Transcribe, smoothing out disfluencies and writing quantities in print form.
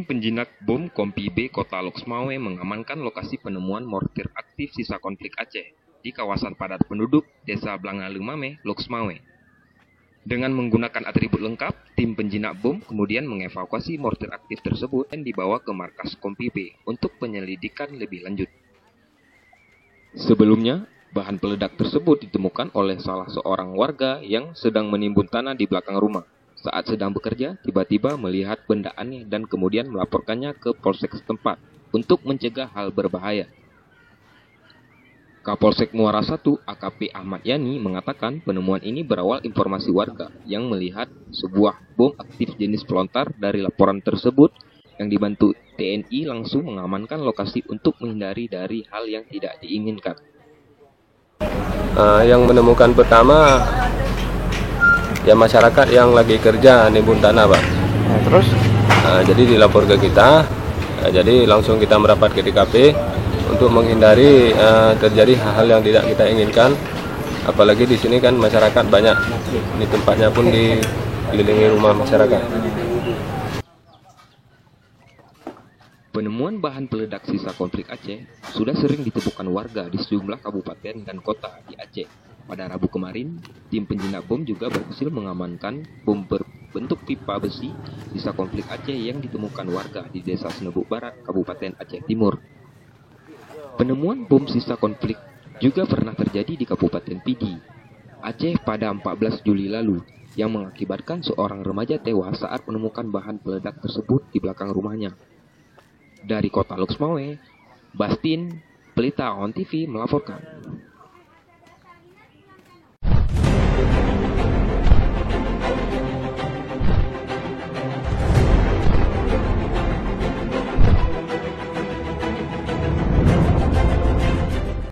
penjinak bom Kompi B Kota Loksmawe mengamankan lokasi penemuan mortir aktif sisa konflik Aceh di kawasan padat penduduk Desa Blangalumame, Loksmawe. Dengan menggunakan atribut lengkap, tim penjinak bom kemudian mengevakuasi mortir aktif tersebut dan dibawa ke markas Kompi B untuk penyelidikan lebih lanjut. Sebelumnya, bahan peledak tersebut ditemukan oleh salah seorang warga yang sedang menimbun tanah di belakang rumah. Saat sedang bekerja, tiba-tiba melihat benda aneh dan kemudian melaporkannya ke Polsek setempat untuk mencegah hal berbahaya. Kapolsek Muara I AKP Ahmad Yani mengatakan penemuan ini berawal informasi warga yang melihat sebuah bom aktif jenis pelontar. Dari laporan tersebut, yang dibantu TNI langsung mengamankan lokasi untuk menghindari dari hal yang tidak diinginkan. Yang menemukan pertama ya masyarakat yang lagi kerja nimbun tanah, Pak. Terus? Jadi dilapor ke kita, jadi langsung kita merapat ke TKP untuk menghindari terjadi hal-hal yang tidak kita inginkan. Apalagi di sini kan masyarakat banyak, di tempatnya pun dikelilingi rumah masyarakat. Penemuan bahan peledak sisa konflik Aceh sudah sering ditemukan warga di sejumlah kabupaten dan kota di Aceh. Pada Rabu kemarin, tim penjinak bom juga berhasil mengamankan bom berbentuk pipa besi sisa konflik Aceh yang ditemukan warga di Desa Senebuk Barat, Kabupaten Aceh Timur. Penemuan bom sisa konflik juga pernah terjadi di Kabupaten Pidi, Aceh pada 14 Juli lalu, yang mengakibatkan seorang remaja tewas saat menemukan bahan peledak tersebut di belakang rumahnya. Dari Kota Loksmawe, Bastin, Pelita On TV melaporkan.